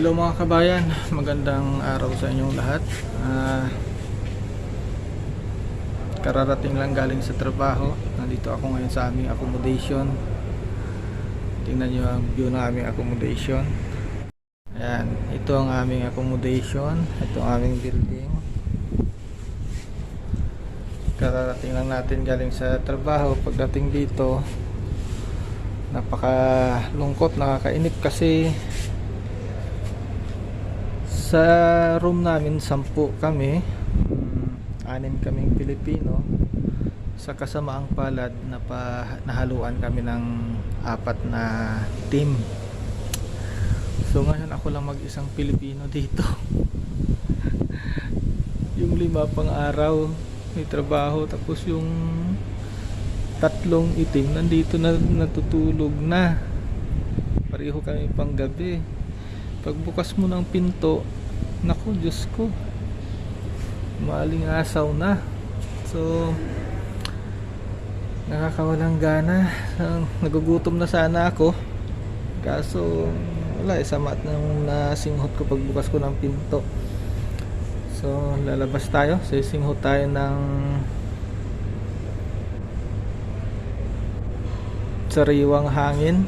Hello mga kabayan, magandang araw sa inyong lahat. Kararating lang galing sa trabaho. Nandito ako ngayon sa aming accommodation. Tingnan nyo ang view ng aming accommodation. Ayan, ito ang aming accommodation. Ito ang aming building. Kararating lang natin galing sa trabaho. Pagdating dito, napakalungkot, nakakainip kasi sa room namin 10 kami, 6 kaming Pilipino, sa kasamaang palad nahaluan kami ng 4 na team. So ngayon ako lang mag-isang Pilipino dito. Yung 5 pang araw may trabaho, tapos yung 3 itim nandito na natutulog na. Pareho kami pang gabi. Pagbukas mo ng pinto, naku, Diyos ko, maalingasaw na. So nakakawalang gana. Nagugutom na sana ako, kaso wala, sama at nang nasinghot ko pagbukas ko ng pinto. So lalabas tayo, sisinghot tayo ng sariwang hangin.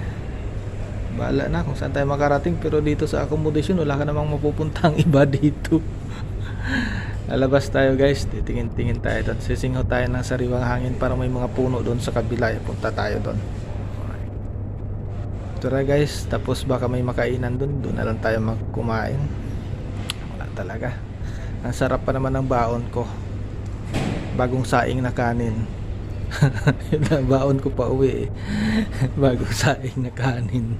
Bahala na kung saan tayo makarating, pero dito sa accommodation wala ka namang mapupuntang iba dito. Lalabas tayo guys, titingin-tingin tayo doon, sisingaw tayo ng sariwang hangin para may mga puno doon sa kabila, punta tayo doon. Tara guys, tapos baka may makainan doon na lang tayo magkumain. Wala talaga, ang sarap pa naman ng baon ko, bagong saing na kanin. Yun ang baon ko pa uwi bagong saing na kanin.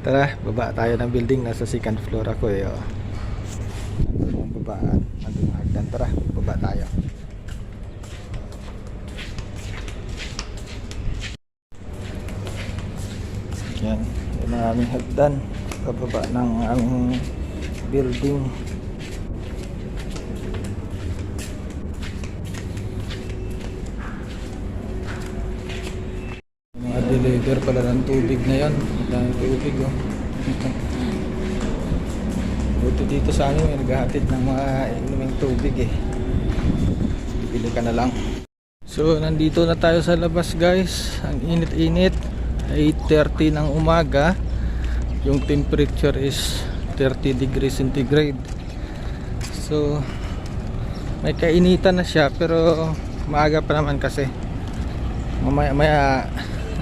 Tara, baba tayo ng building. Nasa 2nd floor ako eh, oh. Nandun yung babaan, nandun yung hagdan. Tara, baba tayo. Yan, yun ang aming hagdan, pababa ng aming building. Deliver pala ng tubig na yan. Daming tubig, oh. Buti dito sa amin may naghahatid ng mga inuming tubig eh. Bibili ka na lang. So nandito na tayo sa labas guys. Ang init-init, 8:30 ng umaga. Yung temperature is 30 degrees centigrade. So may kainitan na siya, pero maaga pa naman kasi. Mamaya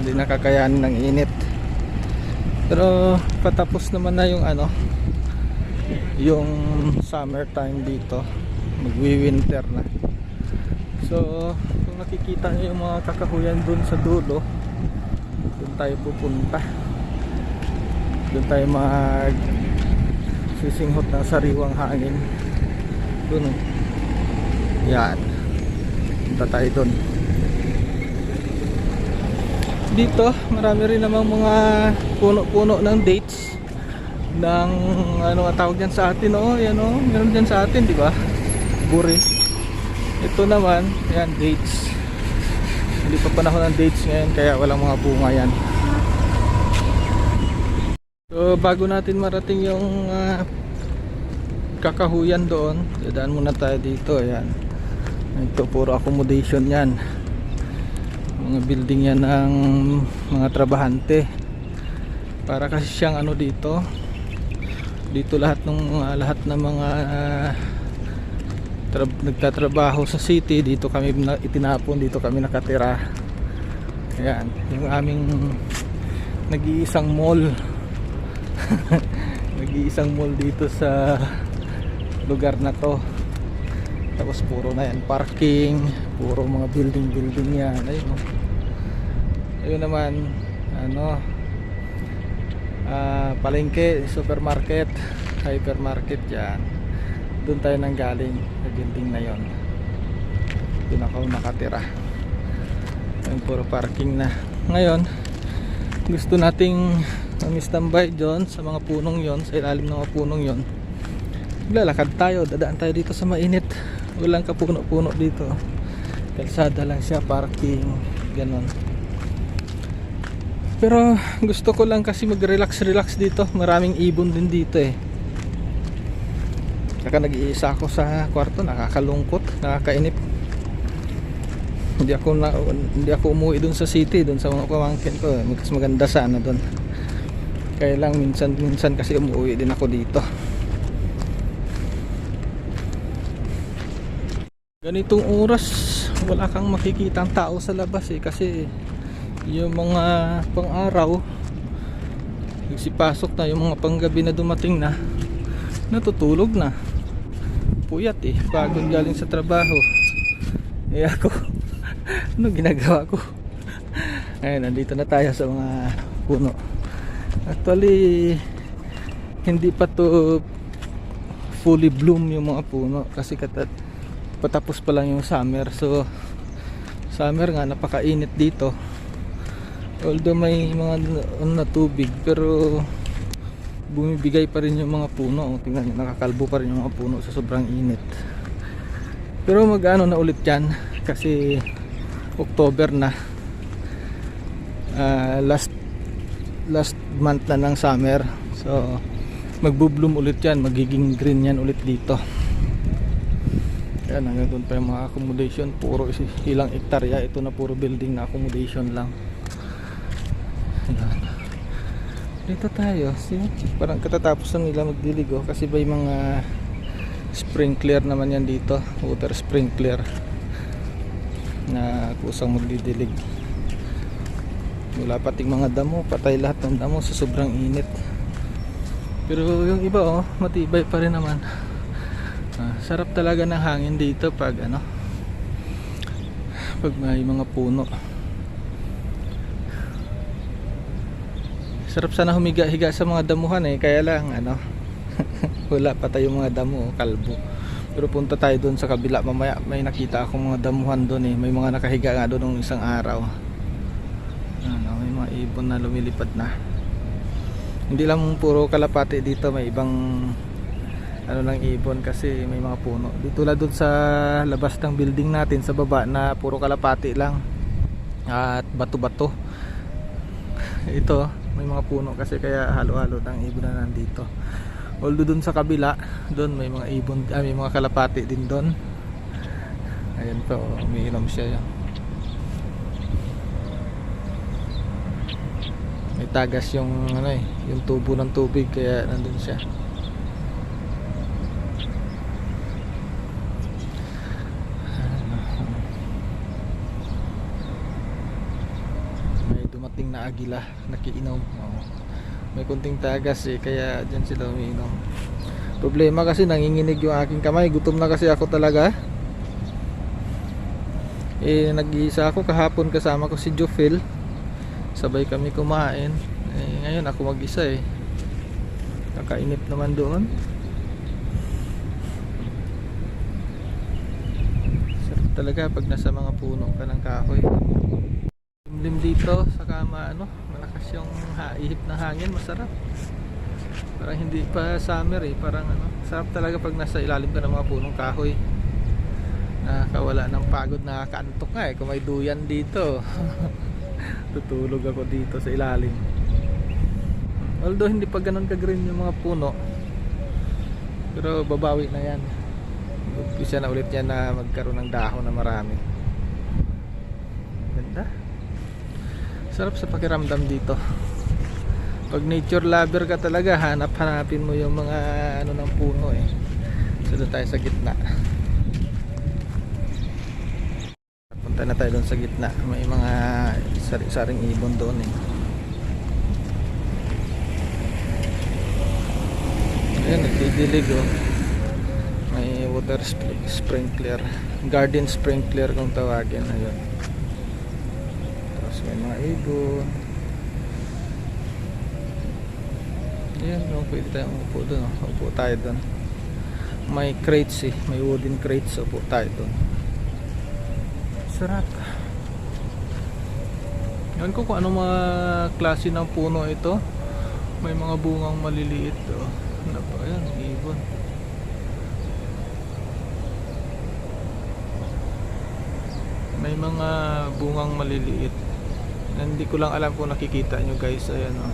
hindi nakakayanin ng init, pero patapos naman na yung yung summer time dito, magwi-winter na. So kung nakikita nyo yung mga kakahuyan dun sa dulo, dun tayo pupunta, dun tayo mag sisinghot ng sariwang hangin dun, yan, punta tayo dun. Dito marami rin namang mga puno-puno ng dates ng ano nga tawag yan sa atin, oh, yan, oh, meron dyan sa atin, di ba? Buri. Ito naman, yan, dates. Hindi pa panahon ng dates ngayon, kaya walang mga bunga yan. So bago natin marating yung kakahuyan doon, dadaan muna tayo dito. Yan, ito puro accommodation yan, mga building yan ng mga trabahante. Para kasi siyang dito lahat ng mga nagtatrabaho sa city, dito kami itinapon, dito kami nakatira. Ayan, yung aming nag-iisang mall. Nag-iisang mall dito sa lugar na to. Tapos puro na yan parking, puro mga building yan. Ayun, ayun naman palengke, supermarket, hypermarket yan. Doon tayo nang galing sa building na yon. Doon ako nakatira. Ayun, puro parking na. Ngayon gusto nating standby doon sa mga punong yon, sa ilalim ng mga punong yon. Lalakad tayo, dadaan tayo dito sa mainit. Walang kapuno-puno dito, kalsada lang siya, parking, ganon. Pero gusto ko lang kasi mag-relax dito. Maraming ibon din dito eh. Saka nag-iisa ako sa kwarto, nakakalungkot, nakakainip. Hindi ako umuwi dun sa city, dun sa mga pamangkin ko. Mas maganda sana dun. Kaya lang minsan kasi umuwi din ako dito. Ganitong oras wala kang makikita ang tao sa labas eh, kasi yung mga pang-araw nagsipasok na, yung mga panggabi na dumating na natutulog na. Puyat eh, pagod galing sa trabaho. Eh ako ano ginagawa ko? Ayun, nandito na tayo sa mga puno. Actually hindi pa to fully bloom yung mga puno kasi patapos pa lang yung summer. So summer nga, napakainit dito. Although may mga na tubig, pero bumibigay pa rin yung mga puno. Tingnan nyo, nakakalbo pa rin yung mga puno sa sobrang init. Pero mag-ano na ulit yan kasi October na. Last month na ng summer. So magbo-bloom ulit yan, magiging green yan ulit dito. Kaya hanggang doon pa yung mga accommodation, puro ilang hektarya. Ito na puro building na accommodation lang. Ayan. Dito tayo, see? Parang katatapos na nila magdilig oh, kasi may mga sprinkler naman yan dito, water sprinkler na kusang magdidilig. Wala pating mga damo, patay lahat ng damo sa sobrang init. Pero yung iba oh, matibay pa rin naman. Sarap talaga ng hangin dito pag pag may mga puno. Sarap sana humiga-higa sa mga damuhan eh, kaya lang wala pa tayong mga damo, kalbo. Pero punta tayo doon sa kabila mamaya, may nakita akong mga damuhan doon eh. May mga nakahiga nga doon ng isang araw. May mga ibon na lumilipad na. Hindi lang puro kalapati dito, may ibang ng ibon kasi may mga puno. Dito la doon sa labas ng building natin sa baba na puro kalapati lang at bato-bato. Ito may mga puno kasi kaya halo-halo ng ibon na nandito. Although doon sa kabila, doon may mga ibon, may mga kalapati din doon. Ayun po, umiinom siya yan. May tagas yung yung tubo ng tubig kaya nandun siya. Na agila nakiinom. May kunting tagas eh, kaya dyan sila umiinom. Problema kasi nanginginig yung aking kamay, gutom na kasi ako talaga eh. Nag-iisa ako kahapon, kasama ko si Jofil, sabay kami kumain eh. Ngayon ako mag-isa eh, kakainip naman doon. Sarap talaga pag nasa mga puno ka ng kahoy. Lim dito sa kama, malakas yung ihip na hangin, masarap. Parang hindi pa summer eh, parang sarap talaga pag nasa ilalim ka ng mga punong kahoy. Nakakawala ng pagod, nakakaantok nga eh kung may duyan dito. Tutulog ako dito sa ilalim. Although hindi pa ganun ka-green yung mga puno, pero babawi na yan. Umpisa na ulit yan na magkaroon ng dahon na marami. Ganda. Sarap sa pakiramdam dito. Pag nature lover ka talaga, hanapin mo yung mga ng puno eh. So doon tayo sa gitna. Punta na tayo doon sa gitna. May mga saring ibon doon eh. Ayan, nagdidilig oh. May water sprinkler, garden sprinkler kung tawagin. Ayun. May mga ibon. Ayan, pwede tayong upo doon. Upo tayo doon. May crates eh, may wooden crates. Upo tayo doon. Sarap. Yan ko kung ano mga klase ng puno ito. May mga bungang maliliit oh. Ano pa yan, ibon. May mga bungang maliliit. Hindi ko lang alam kung nakikita nyo guys. Ayan o.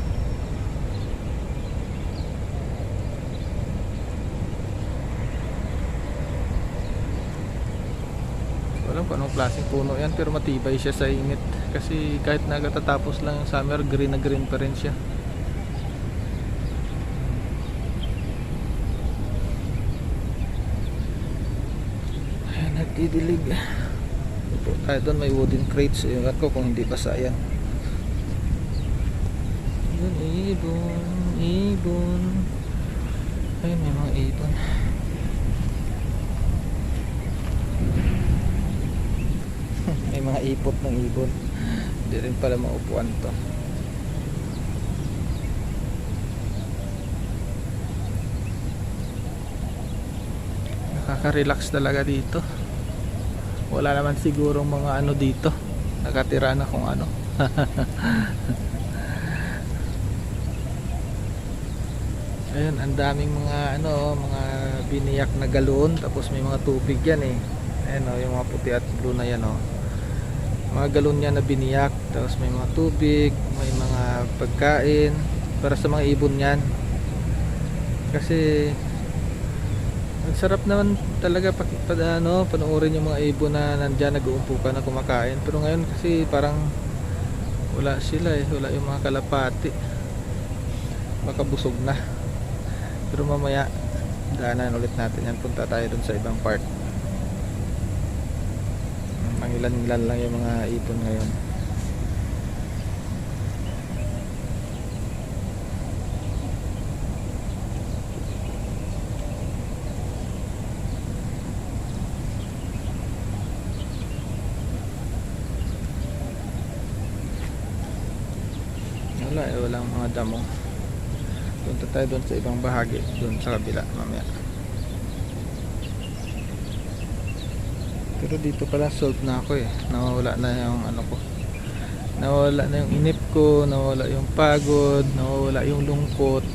Alam ko anong klaseng puno yan, pero matibay siya sa init. Kasi kahit nagatatapos lang yung summer, green na green pa rin siya. Ayan, nagdidilig. Upo tayo doon, may wooden crates. Ingat ko kung hindi basa yan. Yun, ibon, ibon. Ayun, may mga ibon. May mga ipot ng ibon. Hindi rin pala maupuan to. Nakaka-relax talaga dito. Wala naman sigurong mga ano dito, nakatira na kung ano. Ayun, ang daming mga ano, mga biniyak na galon. Tapos may mga tubig yan eh. Ayun o, yung mga puti at blue na yan o. Mga galon yan na biniyak. Tapos may mga tubig, may mga pagkain para sa mga ibon yan. Kasi ang sarap naman talaga panoorin yung mga ibon na nandyan nag-uupo ka na kumakain. Pero ngayon kasi parang wala sila eh, wala yung mga kalapati, baka busog na. Pero mamaya daanan ulit natin yan, punta tayo dun sa ibang part. Mangilan-ilan lang yung mga ibon ngayon. Walang mga damo. Punta tayo doon sa ibang bahagi, doon sa kabila mamaya. Pero dito pala solve na ako eh. Nawawala na yung ano ko. Nawawala na yung inip ko, nawawala yung pagod, nawawala yung lungkot.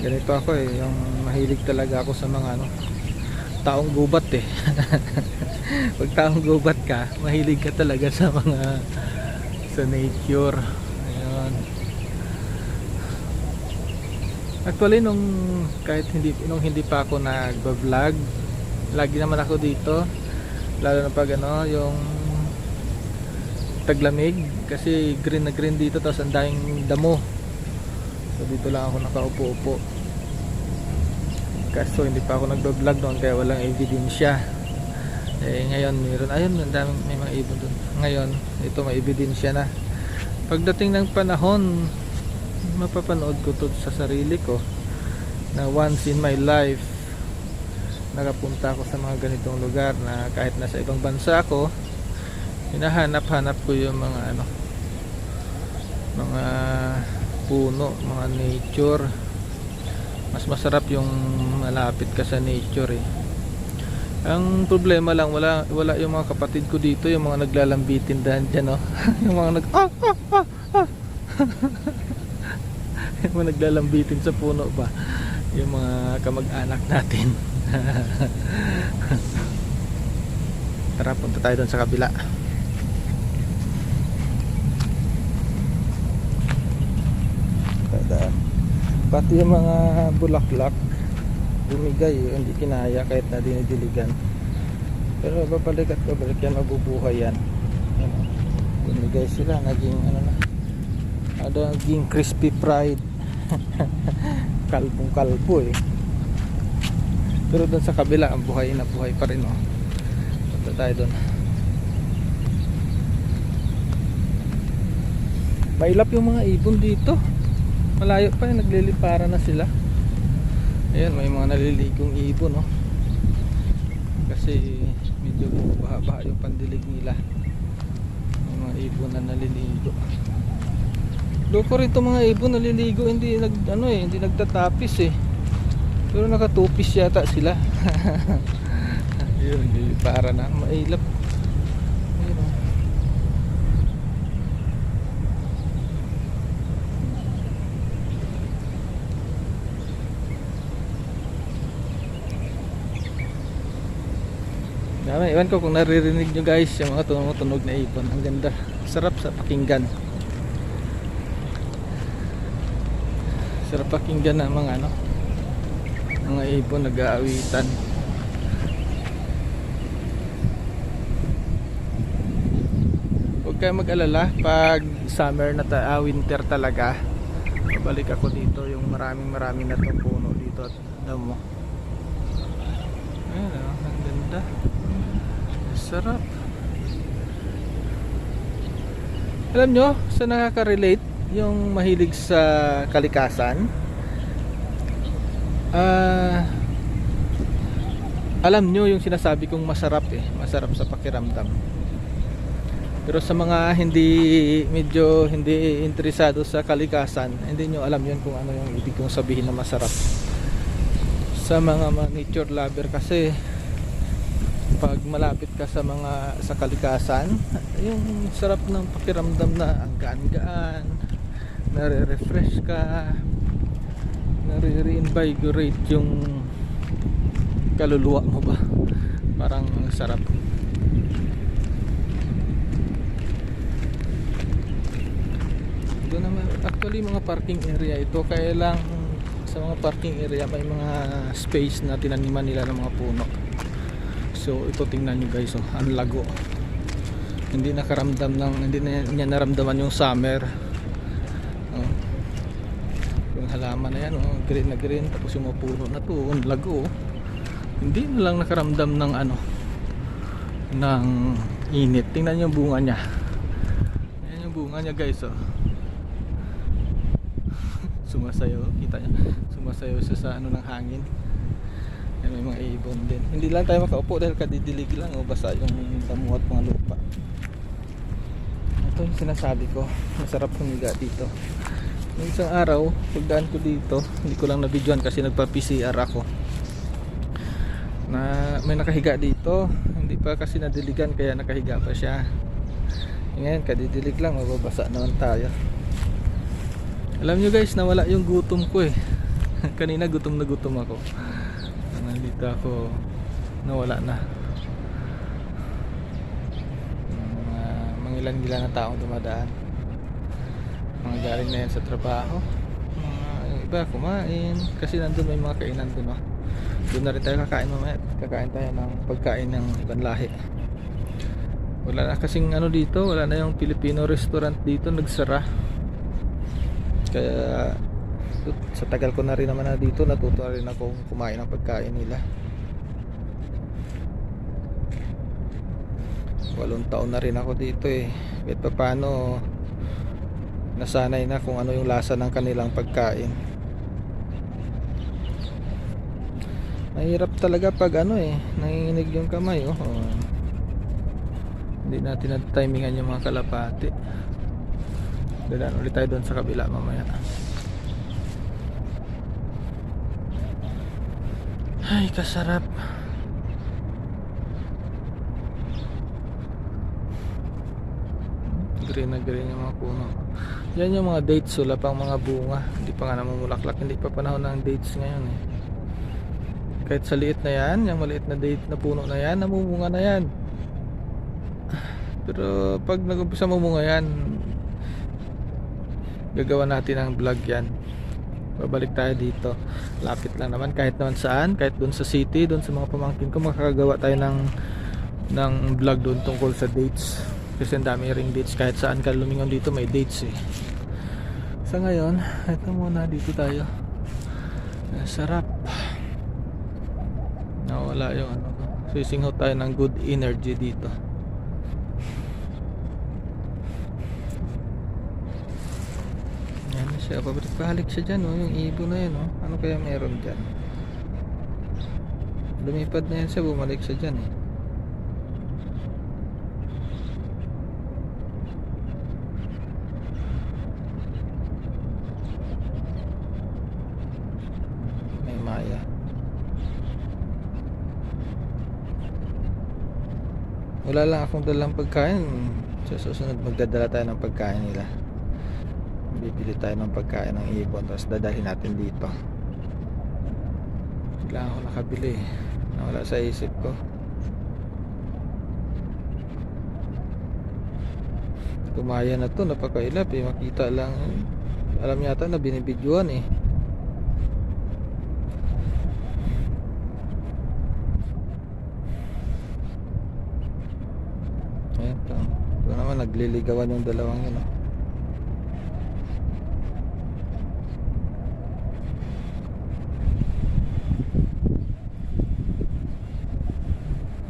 Ganito ako eh, yung mahilig talaga ako sa mga ano, taong gubat eh. Pag taong gubat ka, mahilig ka talaga sa mga sa nature. Ayun. Actually kahit hindi pa ako nagba-vlog, lagi naman ako dito, lalo na pag ano, yung taglamig, kasi green na green dito, tapos ang daming damo. So dito lang ako nakaupo-upo. Kaso hindi pa ako nagba-vlog noon, kaya walang ebidensya. Eh ngayon meron, ayun, ang daming, may mga ibon dun. Ngayon ito may ebidensya na. Pagdating ng panahon, mapapanood ko to sa sarili ko na once in my life nakapunta ako sa mga ganitong lugar, na kahit nasa ibang bansa ako, hinahanap-hanap ko yung mga ano, mga puno, mga nature. Mas masarap yung malapit ka sa nature eh. Ang problema lang, wala yung mga kapatid ko dito, yung mga naglalambitin dyan, no? Yung mga yung mga naglalambitin sa puno ba, yung mga kamag-anak natin. Tara, punta tayo doon sa kabila. Pati yung mga bulaklak bumigay, hindi kinaya kahit na dinidiligan. Pero babalik at babalik yan, mabubuhay yan. Bumigay sila, naging ano na, naging crispy fried. Kalbong kalbo eh. Pero doon sa kabila, ang buhay na buhay pa rin oh. Punta tayo doon. Mailap yung mga ibon dito. Malayo pa yun, naglilipara na sila. Ayan, may mga naliligong ibon no? Kasi medyo baha-baha yung pandilig nila. May mga ibon na naliligo. Loko rin itong mga ibon naliligo, hindi hindi nagtatapis eh. Pero nakatupis yata sila. Ayun, para na mailap. Ayun. Iwan ko kung naririnig nyo guys yung mga tunog na ibon. Ang ganda, sarap sa pakinggan. Sarap pakinggan ng mga mga ibon nag-aawitan. Huwag kayo mag-alala pag summer na winter talaga. Balik ako dito, yung maraming na itong puno dito at damo. Ayan, ang ganda, sarap. Alam nyo sa nakaka-relate yung mahilig sa kalikasan, alam nyo yung sinasabi kong masarap masarap sa pakiramdam. Pero sa mga medyo hindi interesado sa kalikasan, hindi nyo alam yun kung ano yung ibig kong sabihin na masarap. Sa mga nature lover kasi, pag malapit ka sa kalikasan, yung sarap ng pakiramdam na ang gaan-gaan, nare-refresh ka, nare-reinvigorate yung kaluluwa mo ba. Parang sarap. Doon naman, actually mga parking area ito, kaya lang sa mga parking area may mga space na tinaniman nila ng mga puno. So ito tingnan nyo guys, ang lago. Hindi na niya naramdaman yung summer. Yung halaman na yan, green na green, tapos yung mga puno na to, ang lago. Hindi na lang nakaramdam ng ng init. Tingnan nyo yung bunga niya. Ayan yung bunga niya guys, sumasayaw, kita niya, sumasayaw siya sa ng hangin. Yan, may mga ibon din. Hindi lang tayo makaupo dahil kadidilig lang, basa yung damo at mga lupa. Ito yung sinasabi ko, masarap humiga dito. Yung isang araw, pagdaan ko dito, hindi ko lang na-videoan kasi nagpa-PCR ako, na may nakahiga dito, hindi pa kasi nadiligan kaya nakahiga pa siya. Ngayon kadidilig lang, mababasa naman tayo. Alam nyo guys, nawala yung gutom ko kanina gutom na gutom ako. Nandito ako, nawala na. Mangilan-gilan na taong dumadaan. Mga galing na yan sa trabaho. Yung iba kumain, kasi nandun may mga kainan dun. Doon na rin tayo kakain mamaya. Kakain tayo ng pagkain ng ibang lahi. Wala na kasing dito, wala na yung Filipino restaurant dito, nagsara. Kaya sa tagal ko na rin naman na dito, natuto na rin ako kumain ng pagkain nila. 8 taon na rin ako dito kahit pa paano nasanay na kung ano yung lasa ng kanilang pagkain. Mahirap talaga pag nanginginig yung kamay. Hindi natin na-timingan yung mga kalapati. Dadaan ulit tayo doon sa kabila mamaya. Ay, kasarap. Green na green yung mga puno. Yan yung mga dates, wala pang mga bunga. Hindi pa nga namumulaklak. Hindi pa panahon ng dates ngayon Kahit sa liit na yan, yung maliit na date na puno na yan, namumunga na yan. Pero pag nag-umpisa mamunga yan, gagawa natin ang vlog yan. Babalik tayo dito, lapit lang naman, kahit naman saan, kahit doon sa city, doon sa mga pamangkin ko, makakagawa tayo ng vlog doon tungkol sa dates, kasi ang dami ring dates. Kahit saan ka lumingon dito may dates Sa ngayon, ito muna, dito tayo. Sarap. Nawala yung sisinghot tayo ng good energy dito. Pabalik siya dyan yung ibon na yun ano kaya meron dyan? Lumipad na yan siya, bumalik siya dyan may maya. Wala lang akong dalang pagkain. Sa susunod magdadala tayo ng pagkain nila. Bibili tayo ng pagkain ng ibon, tapos dadalhin natin dito. Bigla ako nakabili, nawala sa isip ko. Kumaya na to, napakailap eh. Makita lang, alam yata na binibidyoan eh. Ayan to. Ito naman nagliligawan yung dalawang yun oh.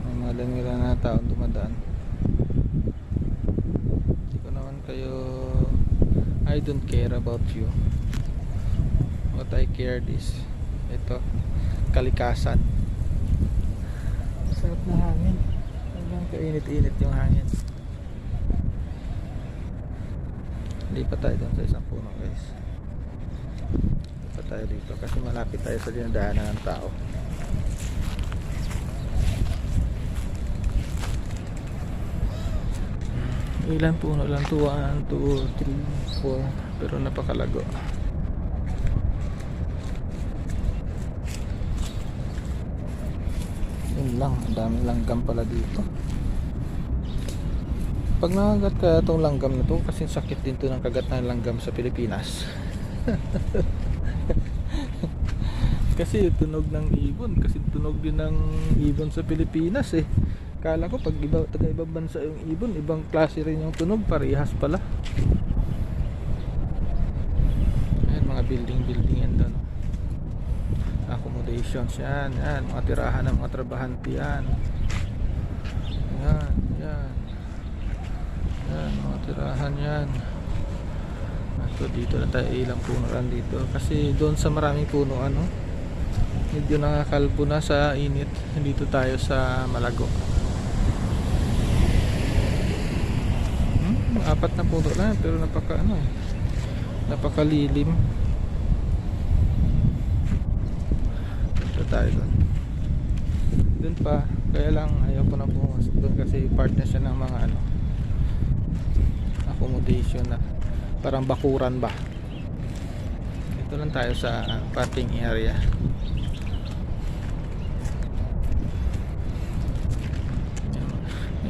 May mga langiran na taon dumadaan. Hindi ko naman kayo, I don't care about you. What I care is ito, kalikasan. Sarap na hangin. Hanggang kainit-init yung hangin. Lipat tayo doon sa isang puno guys. Lipat tayo dito kasi malapit tayo sa dinadaanan ng tao. Ilan puno lang to? 1, 2, 3, 4. Pero napakalago. Yun lang, ang daming langgam pala dito. Pag nakagat ka itong langgam na to, kasi sakit din to ng kagat ng langgam sa Pilipinas. Kasi tunog ng ibon, kasi tunog din ng ibon sa Pilipinas eh. Kala ko pag iba, taga ibang bansa yung ibon, ibang klase rin yung tunog, parehas pala. Ayan, mga building yan doon. Accommodations yan, yan, mga tirahan ng mga trabahante yan. Yan, yan. Yan, mga tirahan yan. So dito na tayo, ilang puno lang dito. Kasi doon sa maraming puno, ano, medyo nakakalbo na sa init. Dito tayo sa Malago. Apat na puno lang, pero napaka ano, napakalilim. Dito tayo doon. Doon pa, kaya lang ayaw ko na pumasok doon kasi part na siya ng mga ano, accommodation na parang bakuran ba. Dito lang tayo sa parking area.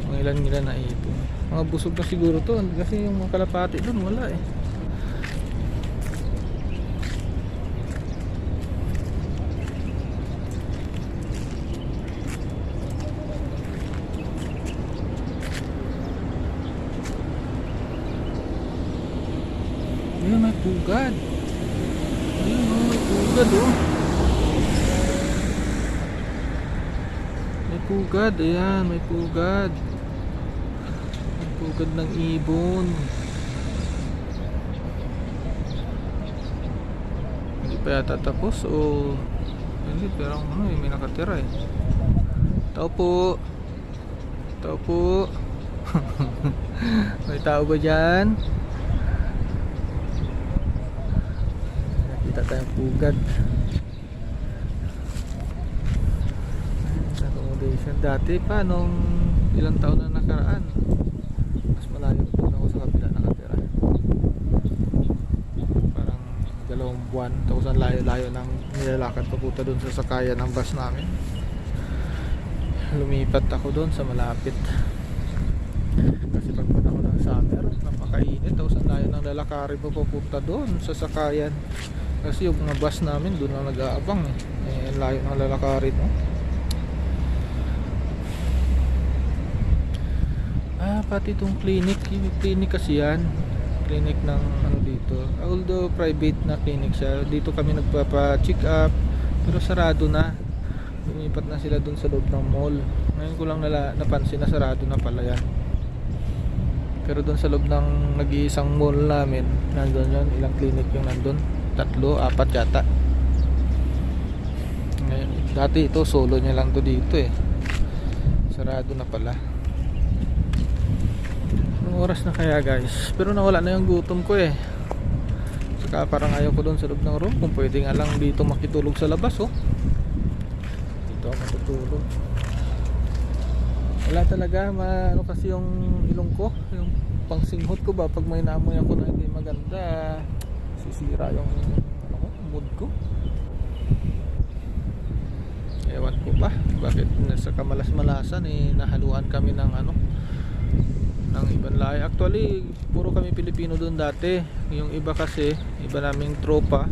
Yung ilan na ito, mga busog na siguro to kasi yung mga kalapati doon wala eh. Ayun, may pugad. Ayun oh, may pugad oh. May pugad, ayan, may pugad. May pugad ng ibon. Hindi pa yata tapos o hindi, pero ano, may nakatira eh. Tao po. Tao po. May tao ba dyan? Kita tayong pugad. Accommodation dati pa nung ilang taon na nakaraan, mas malayo po ako sa kabila nakatira. Parang 2 buwan, tapos ang layo-layo ng nilalakad papunta doon sa sakayan ng bus namin. Lumipat ako doon sa malapit kasi pag panahon ng summer napakainit, tapos ang layo ng lalakarin mo papunta doon sa sakayan. Kasi yung mga bus namin doon lang nag-aabang eh. Eh, layo ng lalakarin mo. Pati itong clinic. Yung clinic kasi yan. Clinic ng ano dito. Although private na clinic siya. Dito kami nagpapa-check up. Pero sarado na. Lumipat na sila doon sa loob ng mall. Ngayon ko lang napansin na sarado na pala yan. Pero doon sa loob ng nag-iisang mall namin, nandun yun. Ilang clinic yung nandun? 3, 4 yata. Ngayon, dati ito solo niya lang to dito eh. Sarado na pala. Anong oras na kaya guys? Pero nawala na yung gutom ko eh. Saka parang ayaw ko doon sa loob ng room. Kung pwede nga lang dito makitulog sa labas oh. Dito ako matutulog. Wala talaga ano kasi yung ilong ko, yung pangsinghot ko ba pag may naamoy ako na hindi maganda, sisira yung ano, mood ko. Ewan ko ba bakit sa kamalas-malasan eh nahaluan kami ng ano, ng ibang lahi. Actually puro kami Pilipino doon dati. Yung iba kasi, iba naming tropa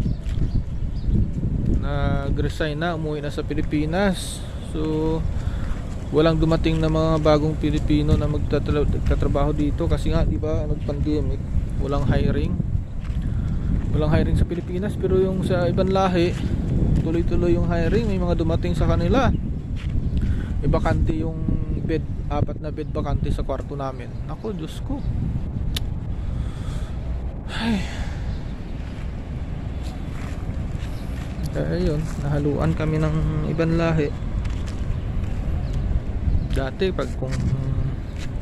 nag-resign na, umuwi na sa Pilipinas. So walang dumating na mga bagong Pilipino na magtatrabaho dito kasi nga 'di ba, nag-pandemic, walang hiring sa Pilipinas. Pero yung sa ibang lahi, tuloy-tuloy yung hiring, may mga dumating sa kanila. Bakante yung bed, 4 na bed bakante sa kwarto namin. Ako, Diyos ko. Ay. Kaya yun, nahaluan kami ng ibang lahi. Dati pag kung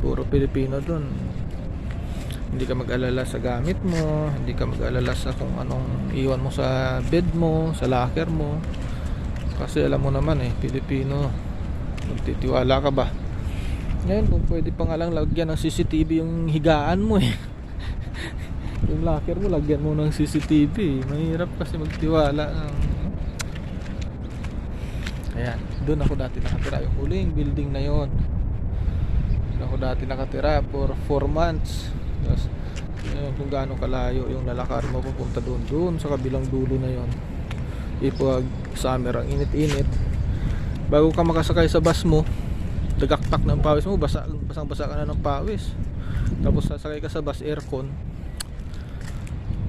puro Pilipino dun, hindi ka mag-alala sa gamit mo, hindi ka mag-alala sa kung anong iwan mo sa bed mo, sa locker mo. Kasi alam mo naman Pilipino, magtitiwala ka ba? Ngayon kung pwede pa nga lang lagyan ng CCTV yung higaan mo yung locker mo, lagyan mo ng CCTV. Mahirap kasi magtiwala. Ayan, doon ako dati nakatira, yung huling building na yon. Doon ako dati nakatira for 4 months. Tapos kung gaano kalayo yung lalakar mo papunta doon sa kabilang dulo na yon. Ipag summer, ang init-init, bago ka makasakay sa bus mo, dagaktak ng pawis mo, basang-basa ka na ng pawis. Tapos sasakay ka sa bus, aircon.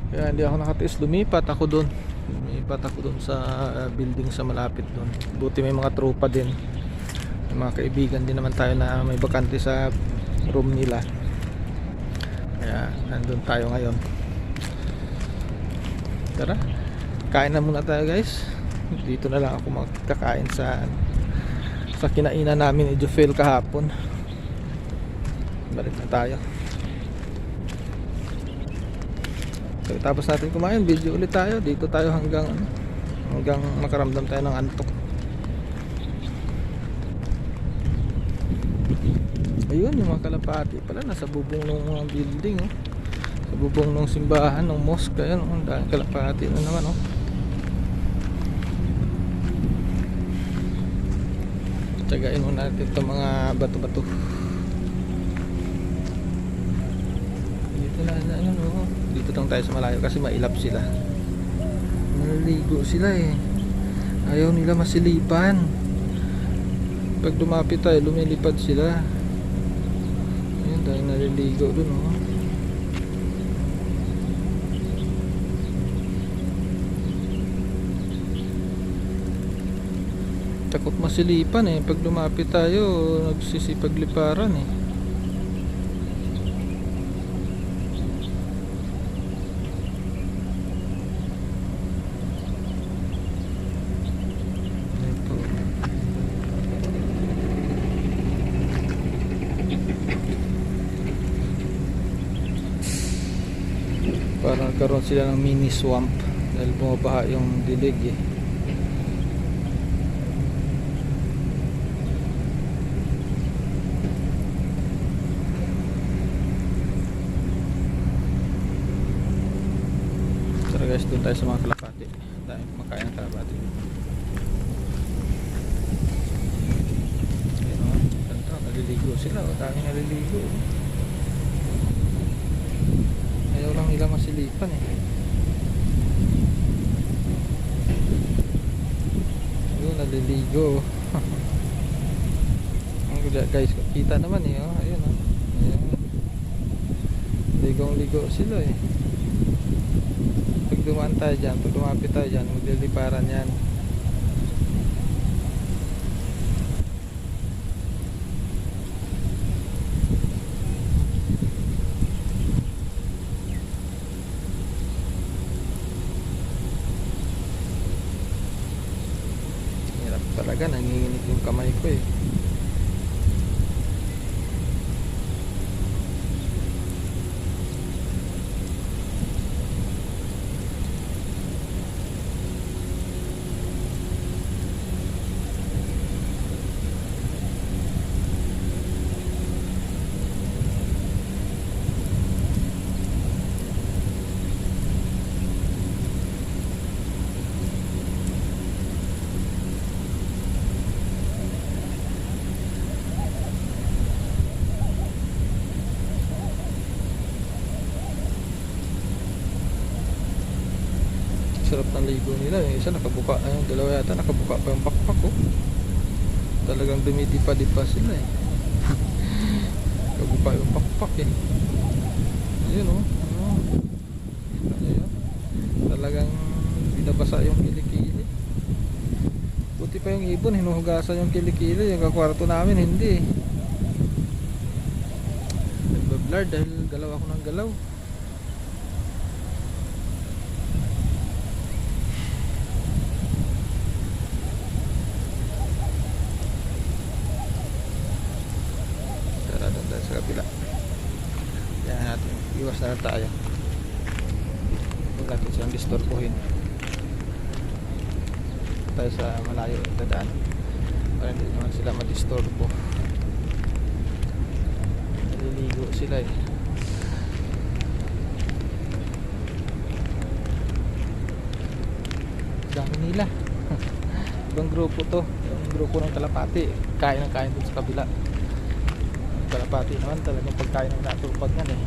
Kaya hindi ako nakatiis, lumipat ako doon sa building sa malapit doon. Buti may mga tropa din, may mga kaibigan din naman tayo na may bakante sa room nila. Kaya nandun tayo ngayon. Tara, kain na muna tayo guys. Dito na lang ako magkakain sa kinainan namin ni Jufel kahapon. Balik na tayo. Tapos natin kumain, video ulit tayo. Dito tayo hanggang makaramdam tayo ng antok. Ayun, yung mga kalapati pala nasa bubong ng building sa bubong ng simbahan, ng mosque. Ayun, ang daming kalapati na naman Tsagain muna natin itong mga bato-bato. Dito dito lang tayo sa malayo kasi mailap sila. Naliligo sila ayaw nila masilipan. Pag lumapit tayo, lumilipad sila. Ayun, dahil naliligo dun takot masilipan pag lumapit tayo, nagsisipagliparan parang nagkaroon sila ng mini swamp dahil bumabaha yung dilig Tara guys, doon tayo sa mga kalapati. Tayo makain ng kalapati. Ayun naliligo sila daming naliligo. Ayaw lang nila masilipan Ayun, naliligo. Guys, kita naman ayun ayun. Ligong-ligo sila Pag dumaan tayo dyan, pag lumapit tayo dyan, magliliparan yan. Hirap talaga, nanginginig yung kamay ko sarap ng ligo nila. Yung isa nakabuka, yung dalawa yata nakabuka pa yung pakpak oh. Talagang dumidipa-dipa sila eh. Nakabuka yung pakpak eh. Ayun oh. Ayun. Talagang binabasa yung kilikili. Buti pa yung ibon, hinuhugasan yung kilikili. Yung kakwarto namin hindi. Nagbablur dahil galaw ako ng galaw. Sarado tayo sa kabila. Yan natin, iwas na tayo. Huwag natin silang disturbuhin. Tayo sa malayo dadaan para hindi naman sila madisturbo. Naliligo sila eh. Dami nila. Ibang grupo to, yung grupo ng kalapati, kain ng kain dun sa kabila. Yung kalapati naman talagang pagkain ng natupag yan eh.